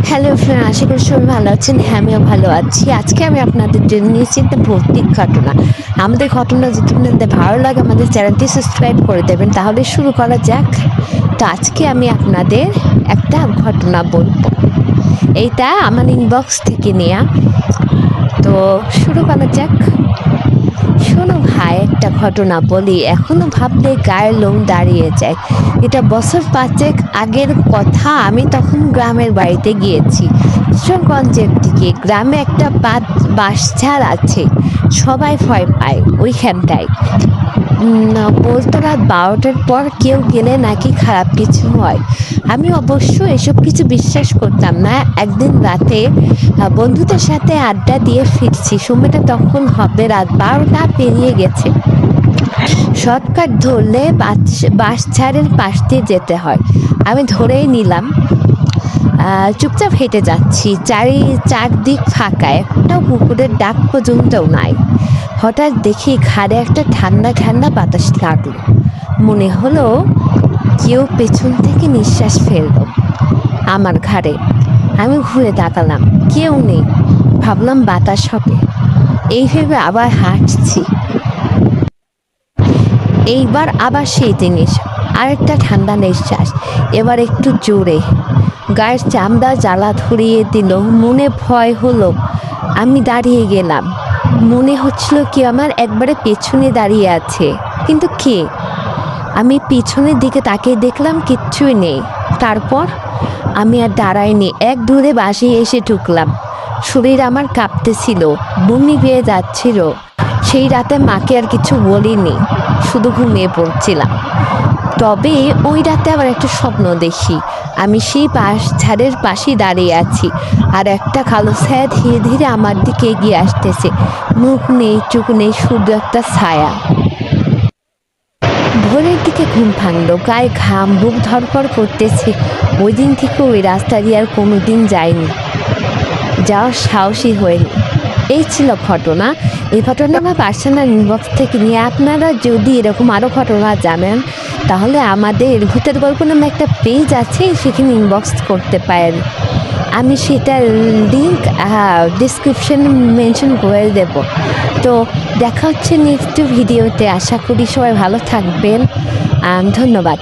Hello friend, আশা করি সবাই ভালো আছেন। হ্যাঁ, আমিও ভালো আছি। আজকে আমি আপনাদের জন্য নিয়েছি একটা ভৌতিক ঘটনা। আমাদের ঘটনা যদি আপনাদের ভালো লাগে আমাদের চ্যানেলটি সাবস্ক্রাইব করে দেবেন, তাহলে শুরু করা যাক। তো আজকে আমি আপনাদের একটা ঘটনা বলবো। এইটা আমার ইনবক্স থেকে নেওয়া। তো শুরু করা যাক। শোনো ভাই, একটা ঘটনা বলি, এখনো ভাবলে গায়ের লোম দাঁড়িয়ে যায়। এটা বছর 5 আগের কথা। আমি তখন গ্রামের বাড়িতে গিয়েছি, কিশোরগঞ্জের দিকে। গ্রামে একটা বাঁশঝাড় আছে, সবাই ভয় পায় ওইখানটায়। বলতো রাত 12টার পর কেউ গেলে নাকি খারাপ কিছু হয়। আমি অবশ্য এসব কিছু বিশ্বাস করতাম না। একদিন রাতে বন্ধুদের সাথে আড্ডা দিয়ে ফিরছি, সময়টা তখন হবে রাত 12টা পেরিয়ে গেছে। শর্টকাট ধরলে বাঁশঝাড়ের পাশ দিয়ে যেতে হয়। আমি ধরেই নিলাম। চুপচাপ হেঁটে যাচ্ছি, চারদিক ফাঁকা, একটাও কুকুরের ডাক পর্যন্তও নাই। হঠাৎ দেখি ঘাড়ে একটা ঠান্ডা ঠান্ডা বাতাস লাগলো। মনে হলো কেউ পেছন থেকে নিঃশ্বাস ফেললো আমার ঘাড়ে। আমি ঘুরে তাকালাম, কেউ নেই। ভাবলাম বাতাস হবে, এই ভেবে আবার হাঁটছি। এইবার আবার সেই জিনিস, আরেকটা ঠান্ডা নিঃশ্বাস, এবার একটু জোরে। গায়ের চামড়া জ্বালা ধরিয়ে দিল। মনে ভয় হলো। আমি দাঁড়িয়ে গেলাম। মনে হচ্ছিল কি আমার একবারে পেছনে দাঁড়িয়ে আছে, কিন্তু কে? আমি পিছনের দিকে তাকিয়ে দেখলাম কিচ্ছুই নেই। তারপর আমি আর দাঁড়াইনি, এক দূরে বাসে এসে ঢুকলাম। শরীর আমার কাঁপতেছিল, বমি পেয়ে যাচ্ছিল। সেই রাতে মাকে আর কিছু বলিনি, শুধু ঘুমিয়ে পড়ছিলাম। তবে ওই রাতে আবার একটা স্বপ্ন দেখি। আমি সেই ঝাড়ের পাশেই দাঁড়িয়ে আছি, আর একটা কালো ছায়া ধীরে ধীরে আমার দিকে এগিয়ে আসতেছে। মুখ নেই, চোখ নেই, শুধু একটা ছায়া। ভোরের দিকে ঘুম ভাঙলো, গায়ে ঘাম, বুক ধরপড় করতেছে। ওই দিন থেকে ওই রাস্তা দিয়ে আর কোনোদিন যায়নি, যাওয়ার সাহসী হয়নি। এই ছিল ঘটনা। এই ঘটনা আমার পার্সোনাল ইনবক্স থেকে নিয়ে। আপনারা যদি এরকম আরও ঘটনা জানেন, তাহলে আমাদের ভূতের গল্প নামে একটা পেজ আছে, সেখানে ইনবক্স করতে পারেন। আমি সেটার লিঙ্ক ডিসক্রিপশনে মেনশন করে দেব। তো দেখা হচ্ছে নেক্সট ভিডিওতে। আশা করি সবাই ভালো থাকবেন। ধন্যবাদ।